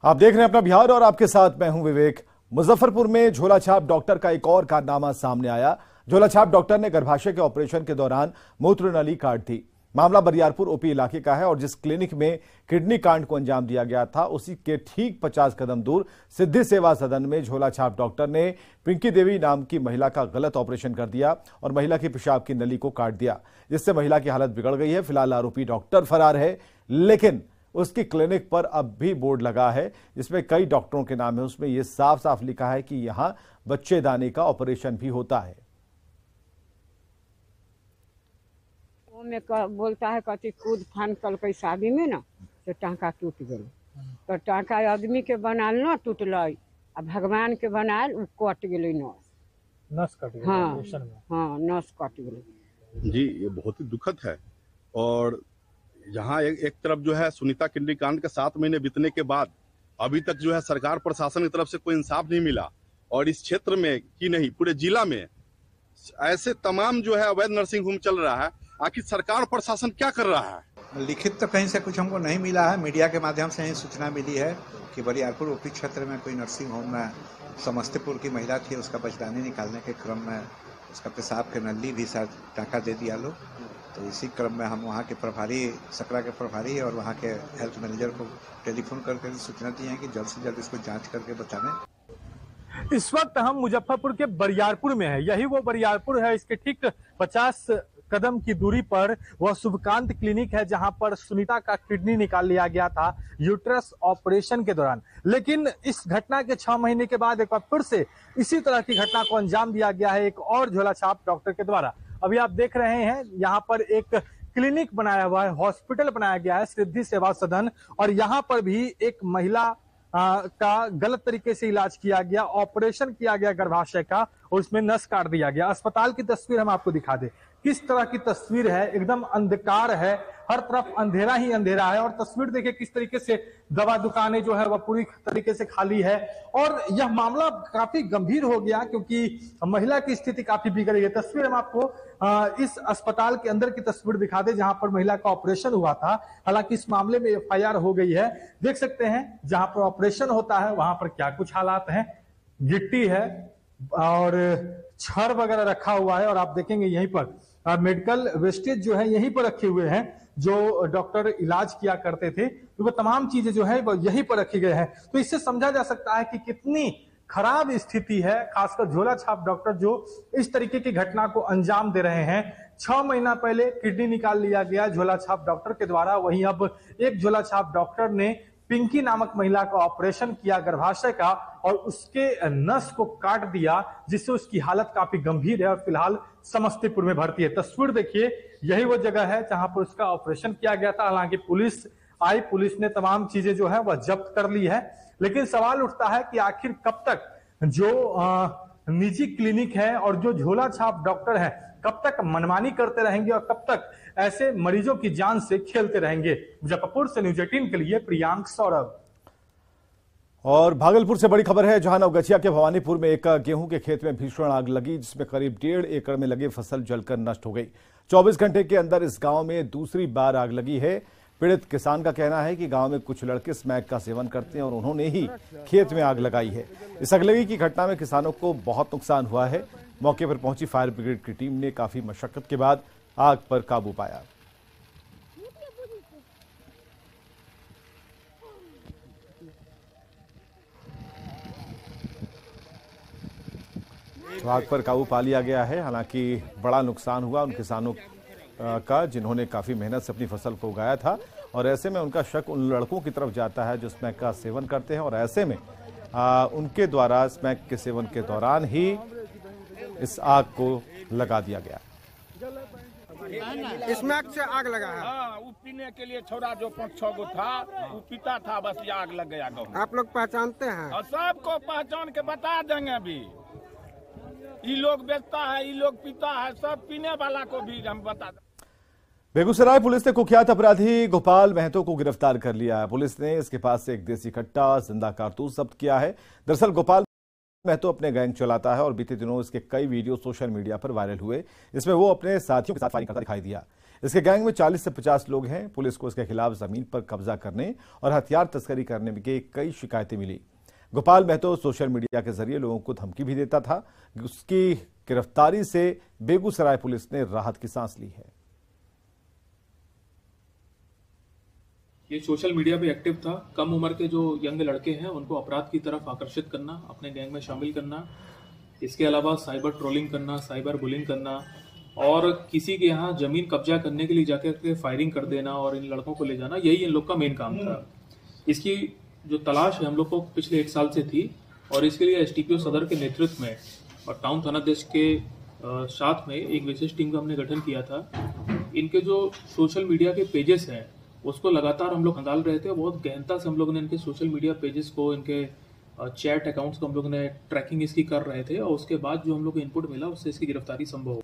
आप देख रहे हैं अपना बिहार और आपके साथ मैं हूं विवेक। मुजफ्फरपुर में झोलाछाप डॉक्टर का एक और कारनामा सामने आया। झोलाछाप डॉक्टर ने गर्भाशय के ऑपरेशन के दौरान मूत्र नली काट दी। मामला बरियारपुर ओपी इलाके का है और जिस क्लिनिक में किडनी कांड को अंजाम दिया गया था उसी के ठीक 50 कदम दूर सिद्धि सेवा सदन में झोलाछाप डॉक्टर ने पिंकी देवी नाम की महिला का गलत ऑपरेशन कर दिया और महिला की पेशाब की नली को काट दिया, जिससे महिला की हालत बिगड़ गई है। फिलहाल आरोपी डॉक्टर फरार है, लेकिन उसकी क्लिनिक पर अब भी बोर्ड लगा है जिसमें कई डॉक्टरों के नाम है। उसमें यह साफ साफ लिखा है कि यहां बच्चेदानी का ऑपरेशन भी होता है। में बोलता है कति कूद फान कल कई शादी में ना तो टाँका टूट गई, तो टाँका आदमी के बनाल ना टूटल आ भगवान के बनाल कट गई, नस कट गई। हाँ नस कट गई। जी ये बहुत ही दुखद है। और यहाँ एक तरफ जो है सुनीता किडनी कांड के 7 महीने बीतने के बाद अभी तक जो है सरकार प्रशासन की तरफ से कोई इंसाफ नहीं मिला, और इस क्षेत्र में कि नहीं पूरे जिला में ऐसे तमाम जो है अवैध नर्सिंग होम चल रहा है। आखिर सरकार प्रशासन क्या कर रहा है? लिखित तो कहीं से कुछ हमको नहीं मिला है, मीडिया के माध्यम से ही सूचना मिली है कि बरियारपुर ओपी क्षेत्र में कोई नर्सिंग होम में समस्तीपुर की महिला थी, उसका बच्चेदानी निकालने के क्रम में उसका पेशाब के नली भी शायद टाँका दे दिया लोग। तो इसी क्रम में हम वहाँ के प्रभारी, सकरा के प्रभारी और वहाँ के हेल्थ मैनेजर को टेलीफोन करके सूचना दी है कि जल्द से जल्द इसको जांच करके बताने। इस वक्त हम मुजफ्फरपुर के बरियारपुर में है। यही वो बरियारपुर है, इसके ठीक 50 कदम की दूरी पर वह शुभकांत क्लिनिक है जहां पर सुनीता का किडनी निकाल लिया गया था यूट्रस ऑपरेशन के दौरान। लेकिन इस घटना के 6 महीने के बाद एक बार फिर से इसी तरह की घटना को अंजाम दिया गया है एक और झोलाछाप डॉक्टर के द्वारा। अभी आप देख रहे हैं यहाँ पर एक क्लिनिक बनाया हुआ है, हॉस्पिटल बनाया गया है सिद्धि सेवा सदन, और यहाँ पर भी एक महिला का गलत तरीके से इलाज किया गया, ऑपरेशन किया गया गर्भाशय का और उसमें नस काट दिया गया। अस्पताल की तस्वीर हम आपको दिखा दें, किस तरह की तस्वीर है। एकदम अंधकार है, हर तरफ अंधेरा ही अंधेरा है, और तस्वीर देखिए किस तरीके से दवा दुकानें जो है वह पूरी तरीके से खाली है। और यह मामला काफी गंभीर हो गया क्योंकि महिला की स्थिति काफी बिगड़ गई है। तस्वीर हम आपको इस अस्पताल के अंदर की तस्वीर दिखा दे जहां पर महिला का ऑपरेशन हुआ था। हालांकि इस मामले में FIR हो गई है। देख सकते हैं जहां पर ऑपरेशन होता है वहां पर क्या कुछ हालात हैं। गिट्टी है और छड़ वगैरह रखा हुआ है, और आप देखेंगे यहीं पर मेडिकल वेस्टेज जो है यहीं पर रखे हुए हैं। जो डॉक्टर इलाज किया करते थे तो वो तमाम चीजें जो है वो यहीं पर रखी गई है। तो इससे समझा जा सकता है कि कितनी खराब स्थिति है, खासकर झोलाछाप डॉक्टर जो इस तरीके की घटना को अंजाम दे रहे हैं। 6 महीना पहले किडनी निकाल लिया गया झोलाछाप डॉक्टर के द्वारा, वहीं अब एक झोलाछाप डॉक्टर ने पिंकी नामक महिला का ऑपरेशन किया गर्भाशय का और उसके नस को काट दिया, जिससे उसकी हालत काफी गंभीर है और फिलहाल समस्तीपुर में भर्ती है। तस्वीर देखिए, यही वो जगह है जहां पर उसका ऑपरेशन किया गया था। हालांकि पुलिस आई, पुलिस ने तमाम चीजें जो है वह जब्त कर ली है, लेकिन सवाल उठता है कि आखिर कब तक जो निजी क्लिनिक है और जो झोलाछाप डॉक्टर है कब तक मनमानी करते रहेंगे और कब तक ऐसे मरीजों की जान से खेलते रहेंगे। मुजफ्फरपुर से न्यूज़ 18 के लिए प्रियांक सौरभ। और भागलपुर से बड़ी खबर है जहां नवगछिया के भवानीपुर में एक गेहूं के खेत में भीषण आग लगी, जिसमें करीब 1.5 एकड़ में लगी फसल जलकर नष्ट हो गई। 24 घंटे के अंदर इस गांव में दूसरी बार आग लगी है। पीड़ित किसान का कहना है कि गांव में कुछ लड़के स्मैक का सेवन करते हैं और उन्होंने ही खेत में आग लगाई है। इस आगलगी की घटना में किसानों को बहुत नुकसान हुआ है। मौके पर पहुंची फायर ब्रिगेड की टीम ने काफी मशक्कत के बाद आग पर काबू पाया। तो आग पर काबू पा लिया गया है। हालांकि बड़ा नुकसान हुआ उन किसानों का जिन्होंने काफी मेहनत से अपनी फसल को उगाया था, और ऐसे में उनका शक उन लड़कों की तरफ जाता है जो स्मैक का सेवन करते हैं, और ऐसे में उनके द्वारा स्मैक के सेवन के दौरान ही इस आग को लगा दिया गया। स्मैक से आग लगा है। हाँ, वो पीने के लिए छोड़ा जो 5-6 गो था वो पीता था, बस ये आग लग गया गाँव। आप लोग पहचानते हैं? और सबको पहचान के बता देंगे। अभी ये लोग बेचता है, ये लोग पीता है, सब पीने वाला को भी हम बता दें। बेगूसराय पुलिस ने कुख्यात अपराधी गोपाल महतो को गिरफ्तार कर लिया है। पुलिस ने इसके पास से एक देसी कट्टा, जिंदा कारतूस जब्त किया है। दरअसल गोपाल महतो अपने गैंग चलाता है और बीते दिनों इसके कई वीडियो सोशल मीडिया पर वायरल हुए। इसमें वो अपने साथियों के साथ फायरिंग करता दिखाई दिया। इसके गैंग में 40 से 50 लोग हैं। पुलिस को इसके खिलाफ जमीन पर कब्जा करने और हथियार तस्करी करने की कई शिकायतें मिली। गोपाल महतो सोशल मीडिया के जरिए लोगों को धमकी भी देता था। उसकी गिरफ्तारी से बेगूसराय पुलिस ने राहत की सांस ली है। ये सोशल मीडिया पे एक्टिव था। कम उम्र के जो यंग लड़के हैं उनको अपराध की तरफ आकर्षित करना, अपने गैंग में शामिल करना, इसके अलावा साइबर ट्रोलिंग करना, साइबर बुलिंग करना और किसी के यहाँ जमीन कब्जा करने के लिए जाकर के फायरिंग कर देना और इन लड़कों को ले जाना, यही इन लोग का मेन काम था। इसकी जो तलाश है हम लोग को पिछले 1 साल से थी और इसके लिए एसटीपीओ सदर के नेतृत्व में और टाउन थानाध्यक्ष के साथ में एक विशेष टीम का हमने गठन किया था। इनके जो सोशल मीडिया के पेजेस हैं उसको लगातार हम लोग खंगाल रहे थे। बहुत गहनता से हम लोगों ने इनके सोशल मीडिया पेजेस को, इनके चैट अकाउंट्स को हम लोगों ने ट्रैकिंग इसकी कर रहे थे और उसके बाद जो हम लोग को इनपुट मिला उससे इसकी गिरफ्तारी संभव हो।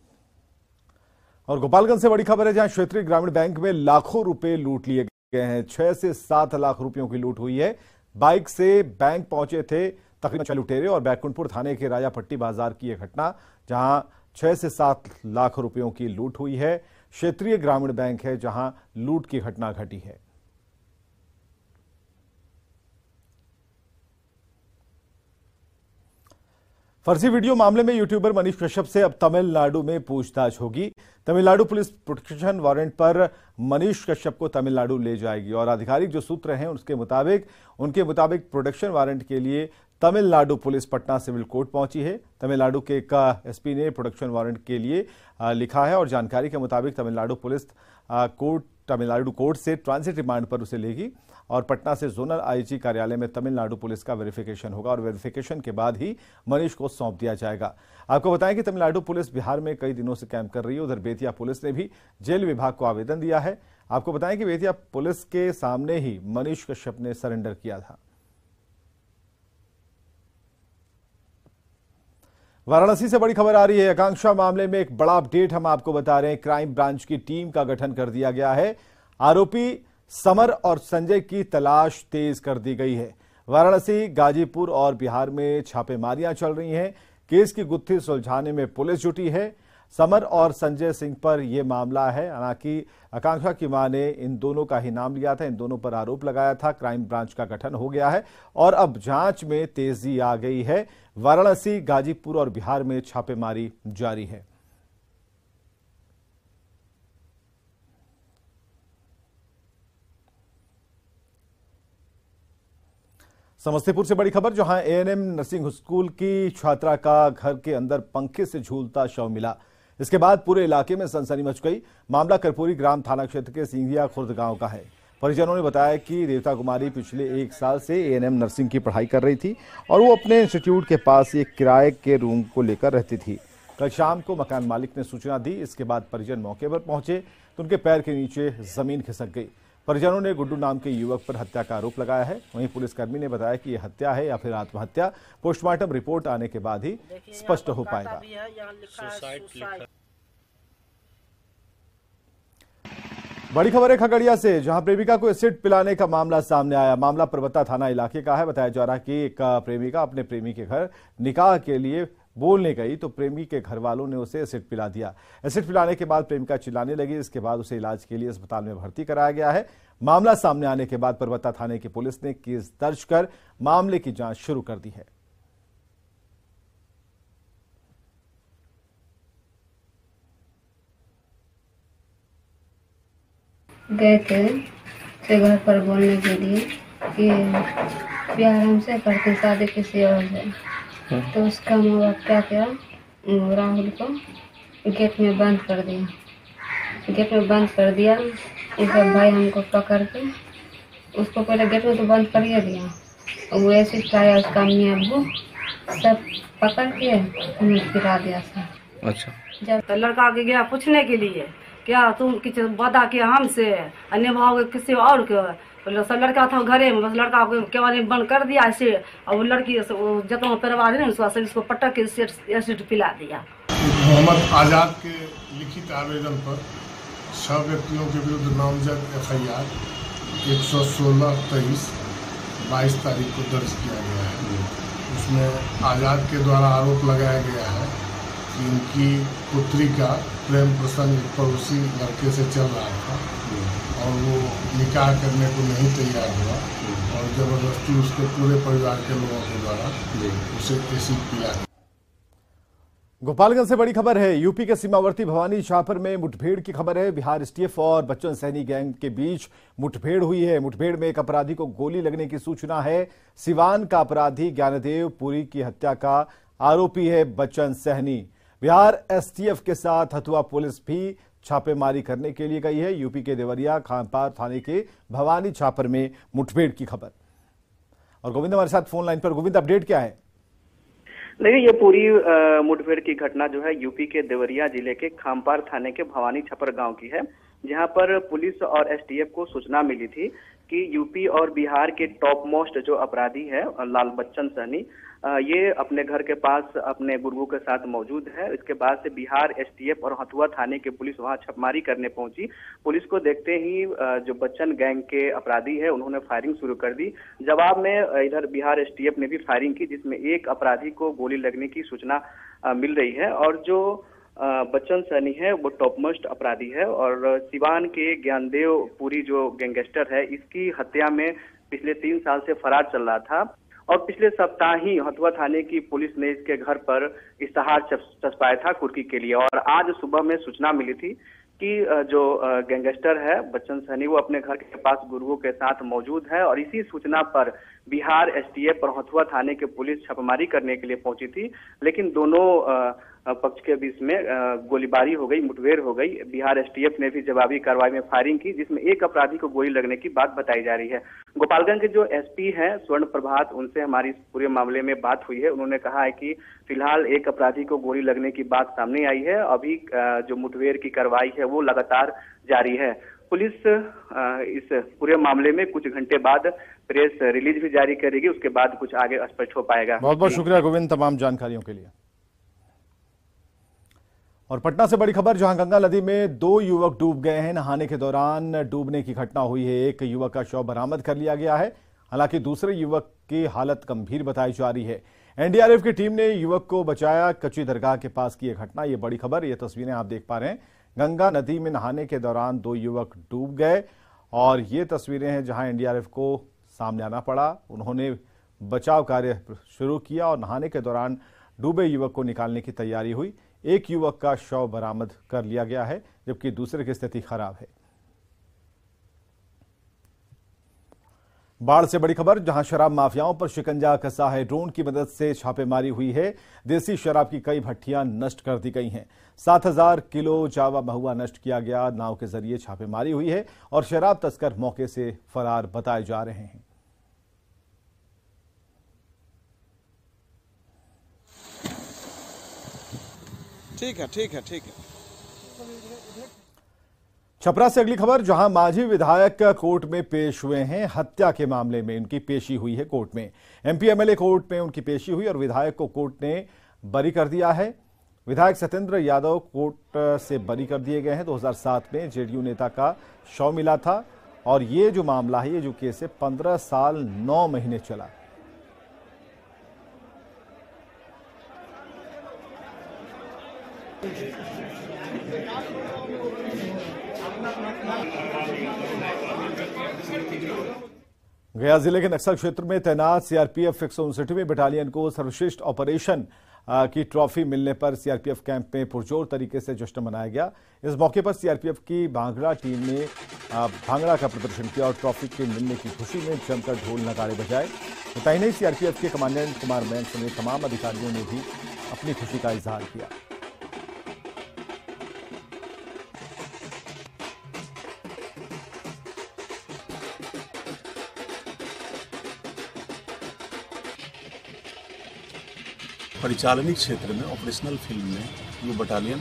और गोपालगंज से बड़ी खबर है, जहां क्षेत्रीय ग्रामीण बैंक में लाखों रुपए लूट लिए गए हैं। 6 से 7 लाख रुपयों की लूट हुई है। बाइक से बैंक पहुंचे थे तकरीबन लुटेरे और बैकुंठपुर थाने के राजापट्टी बाजार की यह घटना, जहां 6 से 7 लाख रुपयों की लूट हुई है। क्षेत्रीय ग्रामीण बैंक है जहां लूट की घटना घटी है। फर्जी वीडियो मामले में यूट्यूबर मनीष कश्यप से अब तमिलनाडु में पूछताछ होगी। तमिलनाडु पुलिस प्रोटेक्शन वारंट पर मनीष कश्यप को तमिलनाडु ले जाएगी और आधिकारिक जो सूत्र हैं उनके मुताबिक प्रोटेक्शन वारंट के लिए Tamil Nadu police Patna civil court पहुंची है। तमिलनाडु के एसपी ने प्रोटेक्शन वारंट के लिए लिखा है और जानकारी के मुताबिक तमिलनाडु पुलिस तमिलनाडु कोर्ट से ट्रांजिट रिमांड पर उसे लेगी और पटना से जोनल आईजी कार्यालय में तमिलनाडु पुलिस का वेरिफिकेशन होगा और वेरिफिकेशन के बाद ही मनीष को सौंप दिया जाएगा। आपको बताएं कि तमिलनाडु पुलिस बिहार में कई दिनों से कैंप कर रही है। उधर बेतिया पुलिस ने भी जेल विभाग को आवेदन दिया है। आपको बताएं कि बेतिया पुलिस के सामने ही मनीष कश्यप ने सरेंडर किया था। वाराणसी से बड़ी खबर आ रही है। आकांक्षा मामले में एक बड़ा अपडेट हम आपको बता रहे हैं। क्राइम ब्रांच की टीम का गठन कर दिया गया है। आरोपी समर और संजय की तलाश तेज कर दी गई है। वाराणसी, गाजीपुर और बिहार में छापेमारियां चल रही हैं। केस की गुत्थी सुलझाने में पुलिस जुटी है। समर और संजय सिंह पर यह मामला है। हालांकि आकांक्षा की मां ने इन दोनों का ही नाम लिया था, इन दोनों पर आरोप लगाया था। क्राइम ब्रांच का गठन हो गया है और अब जांच में तेजी आ गई है। वाराणसी, गाजीपुर और बिहार में छापेमारी जारी है। समस्तीपुर से बड़ी खबर, जहां एएनएम नर्सिंग स्कूल की छात्रा का घर के अंदर पंखे से झूलता शव मिला। इसके बाद पूरे इलाके में सनसनी मच गई। मामला कर्पूरी ग्राम थाना क्षेत्र के सिंघिया खुर्द गांव का है। परिजनों ने बताया कि देवता कुमारी पिछले 1 साल से एएनएम नर्सिंग की पढ़ाई कर रही थी और वो अपने इंस्टीट्यूट के पास एक किराए के रूम को लेकर रहती थी। कल शाम को मकान मालिक ने सूचना दी। इसके बाद परिजन मौके पर पहुंचे तो उनके पैर के नीचे जमीन खिसक गई। परिजनों ने गुड्डू नाम के युवक पर हत्या का आरोप लगाया है। वहीं पुलिसकर्मी ने बताया कि यह हत्या है या फिर आत्महत्या, पोस्टमार्टम रिपोर्ट आने के बाद ही स्पष्ट हो पाएगा। बड़ी खबर है खगड़िया से, जहां प्रेमिका को एसिड पिलाने का मामला सामने आया। मामला परबत्ता थाना इलाके का है। बताया जा रहा है कि एक प्रेमिका अपने प्रेमी के घर निकाह के लिए बोलने गई तो प्रेमी के घर वालों ने उसे एसिड पिला दिया। एसिड पिलाने के बाद प्रेमिका चिल्लाने लगी। इसके बाद उसे इलाज के लिए अस्पताल में भर्ती कराया गया है। मामला सामने आने के बाद परबत्ता थाने की पुलिस ने केस दर्ज कर मामले की जांच शुरू कर दी है। गए थे घर पर बोलने के लिए कि प्यार हमसे करते शादी किसी और से, तो उसका माँ बाप क्या किया, राहुल को गेट में बंद कर दिया। गेट में बंद कर दिया। उसका भाई हमको पकड़ के, उसको पहले गेट में तो बंद कर दिया। वो ऐसे खाया, उसका अम्मी अब्बू सब पकड़ के हमें गिरा दिया सब। अच्छा, जब तो लड़का के गया पूछने के लिए, क्या तुम कुछ वादा किया हमसे, अन्य भाव किसी और के। सब लड़का था घरे में, बस लड़का को केवाली बंद कर दिया ऐसे, और वो लड़की जितना परिवार है ना उसको पटक के एसिड पिला दिया। मोहम्मद आजाद के लिखित आवेदन पर 6 व्यक्तियों के विरुद्ध नामजद FIR 116/23 22 तारीख को दर्ज किया गया है। उसमें आजाद के द्वारा आरोप लगाया गया है कि इनकी पुत्री का प्रेम प्रसंग पड़ोसी लड़के से चल रहा था और वो निकाह करने को नहीं तैयार हुआ और जबरदस्ती उसके पूरे परिवार के लोगों के द्वारा उसे एसिड पिला। गोपालगंज से बड़ी खबर है। यूपी के सीमावर्ती भवानी छापर में मुठभेड़ की खबर है। बिहार एसटीएफ और बच्चन सहनी गैंग के बीच मुठभेड़ हुई है। मुठभेड़ में एक अपराधी को गोली लगने की सूचना है। सिवान का अपराधी ज्ञानदेव पुरी की हत्या का आरोपी है बच्चन सहनी। बिहार एसटीएफ के साथ हथुआ पुलिस भी छापेमारी करने के लिए गई है। यूपी के देवरिया खानपार थाने के भवानी छापर में मुठभेड़ की खबर। और गोविंद हमारे साथ फोन लाइन पर। गोविंद, अपडेट क्या है? देखिए, ये पूरी मुठभेड़ की घटना जो है यूपी के देवरिया जिले के खामपार थाने के भवानी छपर गांव की है, जहां पर पुलिस और एसटीएफ को सूचना मिली थी कि यूपी और बिहार के टॉप मोस्ट जो अपराधी है लाल बच्चन सहनी, ये अपने घर के पास अपने गुर्गों के साथ मौजूद है। इसके बाद से बिहार एसटीएफ और हथुआ थाने के पुलिस वहां छापेमारी करने पहुंची। पुलिस को देखते ही जो बच्चन गैंग के अपराधी है उन्होंने फायरिंग शुरू कर दी। जवाब में इधर बिहार एसटीएफ ने भी फायरिंग की, जिसमें एक अपराधी को गोली लगने की सूचना मिल रही है। और जो बच्चन सहनी है वो टॉप मोस्ट अपराधी है और सिवान के ज्ञानदेव पुरी जो गैंगस्टर है, इसकी हत्या में पिछले 3 साल से फरार चल रहा था। और पिछले सप्ताह ही हथुआ थाने की पुलिस ने इसके घर पर इश्तहार चस्पाया था कुर्की के लिए। और आज सुबह में सूचना मिली थी कि जो गैंगस्टर है बच्चन सहनी वो अपने घर के पास गुर्गों के साथ मौजूद है। और इसी सूचना पर बिहार एसटीएफ और हथुआ थाने की पुलिस छापेमारी करने के लिए पहुंची थी, लेकिन दोनों पक्ष के बीच में गोलीबारी हो गई, मुठभेड़ हो गई। बिहार एसटीएफ ने भी जवाबी कार्रवाई में फायरिंग की, जिसमें एक अपराधी को गोली लगने की बात बताई जा रही है। गोपालगंज के जो एसपी हैं स्वर्ण प्रभात, उनसे हमारी इस पूरे मामले में बात हुई है। उन्होंने कहा है कि फिलहाल एक अपराधी को गोली लगने की बात सामने आई है। अभी जो मुठभेड़ की कार्रवाई है वो लगातार जारी है। पुलिस इस पूरे मामले में कुछ घंटे बाद प्रेस रिलीज भी जारी करेगी, उसके बाद कुछ आगे स्पष्ट हो पाएगा। बहुत बहुत शुक्रिया गोविंद तमाम जानकारियों के लिए। और पटना से बड़ी खबर, जहां गंगा नदी में 2 युवक डूब गए हैं। नहाने के दौरान डूबने की घटना हुई है। एक युवक का शव बरामद कर लिया गया है, हालांकि दूसरे युवक की हालत गंभीर बताई जा रही है। एनडीआरएफ की टीम ने युवक को बचाया। कच्ची दरगाह के पास की यह घटना, ये बड़ी खबर। ये तस्वीरें आप देख पा रहे हैं। गंगा नदी में नहाने के दौरान 2 युवक डूब गए और ये तस्वीरें हैं जहां एनडीआरएफ को सामने आना पड़ा। उन्होंने बचाव कार्य शुरू किया और नहाने के दौरान डूबे युवक को निकालने की तैयारी हुई। एक युवक का शव बरामद कर लिया गया है, जबकि दूसरे की स्थिति खराब है। बाढ़ से बड़ी खबर, जहां शराब माफियाओं पर शिकंजा कसा है। ड्रोन की मदद से छापेमारी हुई है। देसी शराब की कई भट्टियां नष्ट कर दी गई हैं। 7000 किलो जावा महुआ नष्ट किया गया। नाव के जरिए छापेमारी हुई है और शराब तस्कर मौके से फरार बताए जा रहे हैं। ठीक है। छपरा से अगली खबर, जहां मांझी विधायक कोर्ट में पेश हुए हैं। हत्या के मामले में उनकी पेशी हुई है कोर्ट में। एमपी एमएलए कोर्ट में उनकी पेशी हुई और विधायक को कोर्ट ने बरी कर दिया है। विधायक सत्येंद्र यादव कोर्ट से बरी कर दिए गए हैं। 2007 में जेडीयू नेता का शव मिला था और ये जो मामला है, ये जो केस है, 15 साल 9 महीने चला। गया जिले के नक्सल क्षेत्र में तैनात सीआरपीएफ 159वीं बटालियन को सर्वश्रेष्ठ ऑपरेशन की ट्रॉफी मिलने पर सीआरपीएफ कैंप में पुरजोर तरीके से जश्न मनाया गया। इस मौके पर सीआरपीएफ की भांगड़ा टीम ने भांगड़ा का प्रदर्शन किया और ट्रॉफी के मिलने की खुशी में जमकर ढोल नगाड़े बजाए। इतना ही नहीं, सीआरपीएफ के कमांडेंट कुमार मैन समेत तमाम अधिकारियों ने भी अपनी खुशी का इजहार किया। परिचालनी क्षेत्र में ऑपरेशनल फील्ड में ये बटालियन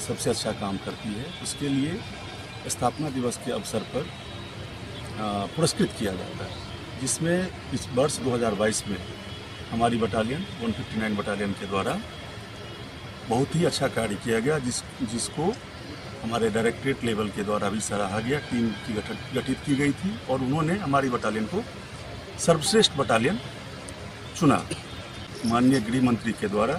सबसे अच्छा काम करती है। उसके लिए स्थापना दिवस के अवसर पर पुरस्कृत किया जाता है, जिसमें इस वर्ष 2022 में हमारी बटालियन 159 बटालियन के द्वारा बहुत ही अच्छा कार्य किया गया, जिसको हमारे डायरेक्टरेट लेवल के द्वारा भी सराहा गया। टीम की गठित की गई थी और उन्होंने हमारी बटालियन को सर्वश्रेष्ठ बटालियन चुना माननीय गृह मंत्री के द्वारा।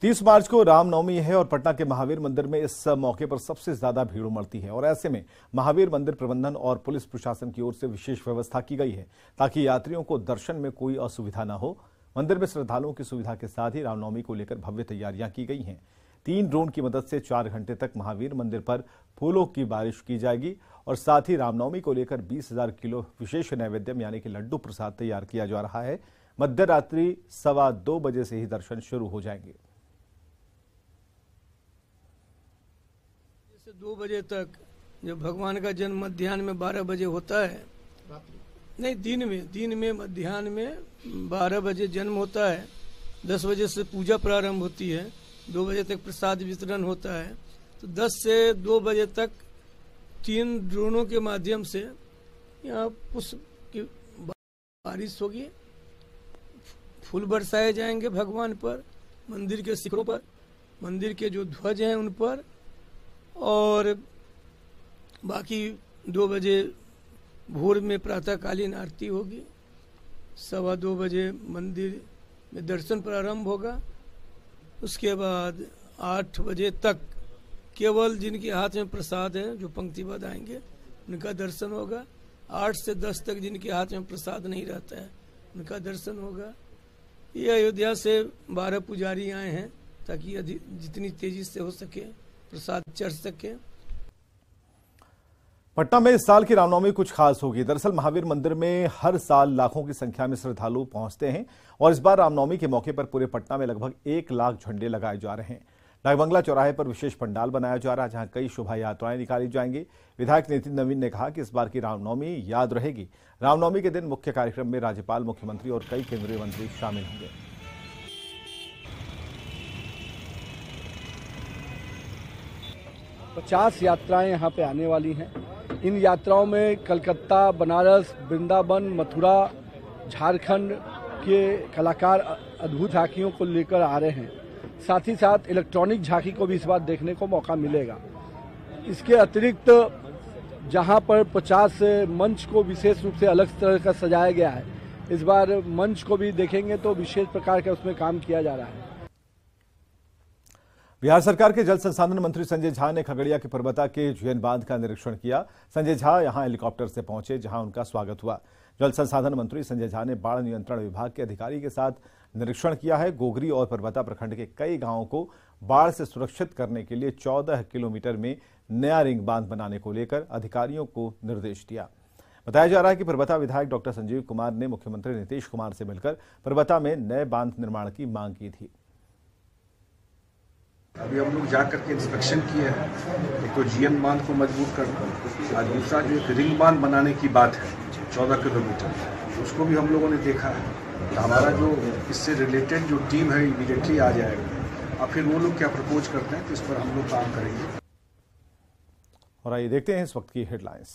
30 मार्च को रामनवमी है और पटना के महावीर मंदिर में इस मौके पर सबसे ज्यादा भीड़ उमड़ती है और ऐसे में महावीर मंदिर प्रबंधन और पुलिस प्रशासन की ओर से विशेष व्यवस्था की गई है ताकि यात्रियों को दर्शन में कोई असुविधा न हो। मंदिर में श्रद्धालुओं की सुविधा के साथ ही रामनवमी को लेकर भव्य तैयारियां की गई हैं। 3 ड्रोन की मदद से 4 घंटे तक महावीर मंदिर पर फूलों की बारिश की जाएगी और साथ ही रामनवमी को लेकर 20,000 किलो विशेष नैवेद्यम यानी कि लड्डू प्रसाद तैयार किया जा रहा है। मध्य रात्रि 2:15 बजे से ही दर्शन शुरू हो जाएंगे। 2 बजे तक जब भगवान का जन्म मध्याह्न में 12 बजे होता है, नहीं दिन में मध्याह्न में 12 बजे जन्म होता है। 10 बजे से पूजा प्रारंभ होती है, 2 बजे तक प्रसाद वितरण होता है। तो 10 से 2 बजे तक 3 ड्रोनों के माध्यम से यहाँ पुष्प की बारिश होगी, फूल बरसाए जाएंगे भगवान पर, मंदिर के शिखरों पर, मंदिर के जो ध्वज हैं उन पर, और बाकी 2 बजे भोर में प्रातःकालीन आरती होगी। 2:15 बजे मंदिर में दर्शन प्रारंभ होगा। उसके बाद 8 बजे तक केवल जिनके हाथ में प्रसाद है, जो पंक्तिबद्ध आएंगे, उनका दर्शन होगा। 8 से 10 तक जिनके हाथ में प्रसाद नहीं रहता है, उनका दर्शन होगा। ये अयोध्या से 12 पुजारी आए हैं ताकि जितनी तेजी से हो सके प्रसाद चढ़ सके। पटना में इस साल की रामनवमी कुछ खास होगी। दरअसल महावीर मंदिर में हर साल लाखों की संख्या में श्रद्धालु पहुंचते हैं और इस बार रामनवमी के मौके पर पूरे पटना में लगभग 1 लाख झंडे लगाए जा रहे हैं। डाकबंगला चौराहे पर विशेष पंडाल बनाया जा रहा है जहां कई शोभा यात्राएं निकाली जाएंगी। विधायक नितिन नवीन ने कहा कि इस बार की रामनवमी याद रहेगी। रामनवमी के दिन मुख्य कार्यक्रम में राज्यपाल, मुख्यमंत्री और कई केंद्रीय मंत्री शामिल होंगे। पचास यात्राएं यहाँ पे आने वाली हैं। इन यात्राओं में कलकत्ता, बनारस, वृंदावन, मथुरा, झारखंड के कलाकार अद्भुत झांकियों को लेकर आ रहे हैं। साथ ही साथ इलेक्ट्रॉनिक झांकी को भी इस बार देखने को मौका मिलेगा। इसके अतिरिक्त जहां पर 50 मंच को विशेष रूप से अलग तरह का सजाया गया है, इस बार मंच को भी देखेंगे तो विशेष प्रकार का उसमें काम किया जा रहा है। बिहार सरकार के जल संसाधन मंत्री संजय झा ने खगड़िया के परबता के झुयन बांध का निरीक्षण किया। संजय झा यहां हेलीकॉप्टर से पहुंचे जहां उनका स्वागत हुआ। जल संसाधन मंत्री संजय झा ने बाढ़ नियंत्रण विभाग के अधिकारी के साथ निरीक्षण किया है। गोगरी और परबता प्रखंड के कई गांवों को बाढ़ से सुरक्षित करने के लिए 14 किलोमीटर में नया रिंग बांध बनाने को लेकर अधिकारियों को निर्देश दिया। बताया जा रहा है कि परबता विधायक डॉक्टर संजीव कुमार ने मुख्यमंत्री नीतीश कुमार से मिलकर परबता में नए बांध निर्माण की मांग की थी। अभी हम लोग जाकर के इंस्पेक्शन किए हैं, एक तो जीएन बांध को मजबूत करना और दूसरा जो एक रिंग बांध बनाने की बात है 14 किलोमीटर, उसको भी हम लोगों ने देखा है। तो हमारा जो इससे रिलेटेड जो टीम है इमीडिएटली आ जाएगा और फिर वो लोग क्या प्रपोज करते हैं तो इस पर हम लोग काम करेंगे। और आइए देखते हैं इस वक्त की हेडलाइंस।